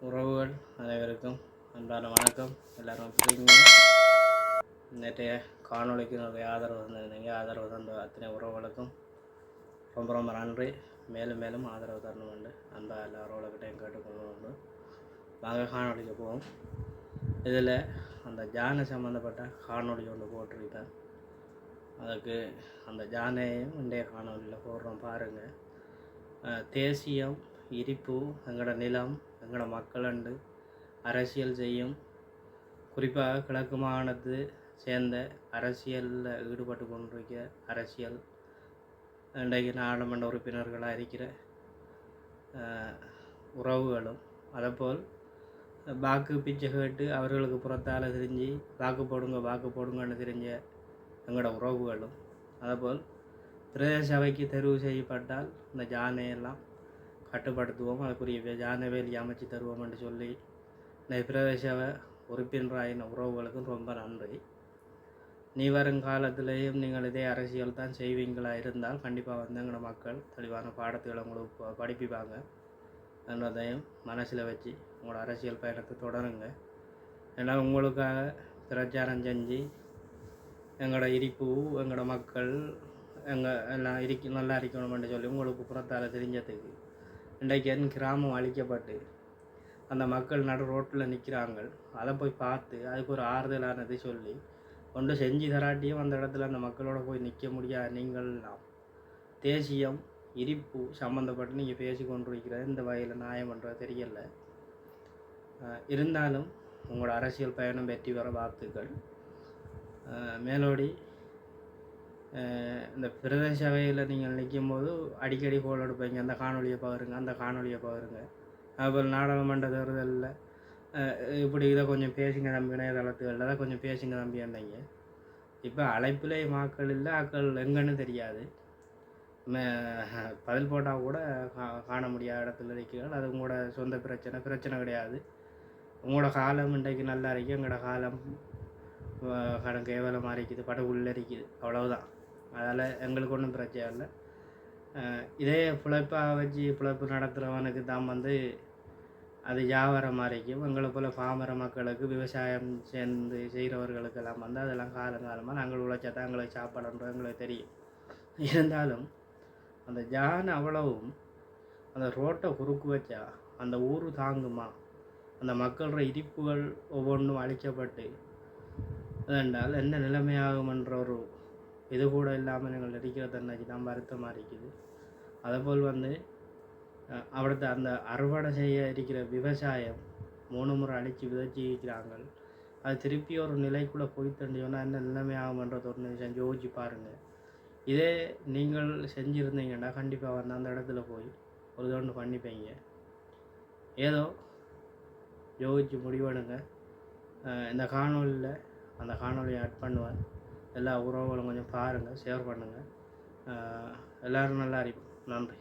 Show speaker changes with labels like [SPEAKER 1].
[SPEAKER 1] உறவுகள் அனைவருக்கும் அன்பான வணக்கம். எல்லோரும் எப்படிங்க? நேற்றைய காணொலிக்கு நிறைய ஆதரவு தந்திருந்தீங்க. ஆதரவு தந்த அத்தனை உறவுகளுக்கும் ரொம்ப ரொம்ப நன்றி. மேலும் மேலும் ஆதரவு தரணும் உண்டு அன்பா எல்லாரோடக்கிட்டையும் கேட்டுக்கொண்டு உண்டு. வாங்க காணொலிக்கு போவோம். இதில் அந்த ஜானை சம்மந்தப்பட்ட காணொலி ஒன்று போட்டிருக்கேன். அதுக்கு அந்த ஜானையும் இன்றைய காணொலியில் போடுறோம் பாருங்கள். தேசியம், இருப்பு, எங்களோட நிலம், எங்களோட மக்களண்டு அரசியல் செய்யும், குறிப்பாக கிழக்கு மாகாணத்து சேர்ந்த அரசியலில் ஈடுபட்டு கொண்டிருக்க அரசியல் இன்றைக்கு நாடாளுமன்ற உறுப்பினர்களாக இருக்கிற உறவுகளும், அதேபோல் வாக்கு பிச்சை கேட்டு அவர்களுக்கு புறத்தால் தெரிஞ்சு வாக்கு போடுங்கன்னு தெரிஞ்ச எங்களோட உறவுகளும், அதேபோல் பிரதேச சபைக்கு தெரிவு செய்யப்பட்டால் இந்த ஜானையெல்லாம் கட்டுப்படுத்துவோம், அதுக்குரிய ஜானை வேலி அமைச்சு தருவோம் என்று சொல்லி இந்த பிரதேச சபை உறுப்பினராயின உறவுகளுக்கும் ரொம்ப நன்றி. நீ வருங்காலத்திலேயும் நீங்கள் இதே அரசியல் தான் செய்வீங்களா இருந்தால் கண்டிப்பாக வந்து எங்களோட மக்கள் தெளிவான பாடத்துகளை உங்களுக்கு படிப்பிப்பாங்க என்றதையும் மனசில் வச்சு உங்களோட அரசியல் பயணத்தை தொடருங்க. ஏன்னா உங்களுக்காக பிரச்சாரம் செஞ்சு எங்களோட இருப்பு, எங்களோட மக்கள் எல்லாம் நல்லா இருக்கணும்னு சொல்லி உங்களுக்கு புறத்தால் தெரிஞ்சதுக்கு இன்றைக்கு என் கிராமம் அழிக்கப்பட்டு அந்த மக்கள் நடு ரோட்டில் நிற்கிறாங்க. அதை போய் பார்த்து அதுக்கு ஒரு ஆறுதலானது சொல்லி ஒன்று செஞ்சு தராட்டியும் அந்த இடத்துல அந்த மக்களோட போய் நிற்க முடியாது. நீங்கள்லாம் தேசியம், இருப்பு சம்மந்தப்பட்டு நீங்கள் பேசி கொண்டிருக்கிற இந்த வகையில் நியாயம் பண்ணுறது தெரியல. இருந்தாலும் உங்களோட அரசியல் பயணம் வெற்றி பெற வாழ்த்துக்கள். மேலோடி இந்த பிரதேச சபையில் நீங்கள் நிற்கும்போது அடிக்கடி கோல் எடுப்பீங்க, அந்த காணொலியை பாருங்க. அதுபோல் நாடாளுமன்ற தேர்தலில் இப்படி இதை கொஞ்சம் பேசுங்க தம்பி, இணையதளத்துகளில் அதை கொஞ்சம் பேசுங்க தம்பி என்னங்க. இப்போ அழைப்பிலே மக்கள் இல்லை, ஆக்கள் எங்கன்னு தெரியாது. பதில் போட்டால் கூட காண முடியாத இடத்துல இருக்கிறார்கள். அது உங்களோட சொந்த பிரச்சனை கிடையாது. உங்களோட காலம் இன்றைக்கு நல்லா இருக்குது, எங்களோட காலம் கணக்கு கேவலமாக இருக்குது, படகுள்ள இருக்குது, அவ்வளவுதான். அதால் எங்களுக்கு ஒன்றும் பிரச்சனை இல்லை. இதே பிழைப்பாக வச்சு பிழைப்பு நடத்துகிறவனுக்கு தான் வந்து அது வியாபாரமாக இருக்கும். எங்களை போல் பாமர மக்களுக்கு விவசாயம் சேர்ந்து செய்கிறவர்களுக்கெல்லாம் வந்து அதெல்லாம் காலங்காலமாக நாங்கள் உழைச்சா தான் எங்களுக்கு சாப்பாடுன்றது எங்களுக்கு தெரியும். இருந்தாலும் அந்த ஜான் அவ்வளவும் அந்த ரோட்டை குறுக்கு வச்சா அந்த ஊர் தாங்குமா? அந்த மக்களோட இருப்புகள் ஒவ்வொன்றும் அழிக்கப்பட்டு அதென்றால் என்ன நிலைமையாகுமென்ற ஒரு இது கூட இல்லாமல் நீங்கள் இருக்கிறது அன்னைக்கு தான் வருத்தமாக இருக்குது. அதேபோல் வந்து அவடுத்த அந்த அறுவடை செய்ய இருக்கிற விவசாயம் 3 முறை அழித்து விதைச்சி இருக்கிறாங்க. அது திருப்பி ஒரு நிலைக்குள்ளே போய் தண்டியோன்னா என்ன நிலைமையாகுமென்றது ஒரு நிமிஷம் யோசிச்சு பாருங்கள். இதே நீங்கள் செஞ்சுருந்தீங்கன்னா கண்டிப்பாக வந்து அந்த இடத்துல போய் ஒரு தோண்டு பண்ணிப்பீங்க. ஏதோ யோசிச்சு முடிவெடுங்க. இந்த காணொலியில் அந்த காணொலியை ஆட் பண்ணுவேன். எல்லா உறவுகளும் கொஞ்சம் பாருங்கள், ஷேர் பண்ணுங்கள். எல்லோரும் நல்லா இருக்கும். நன்றி.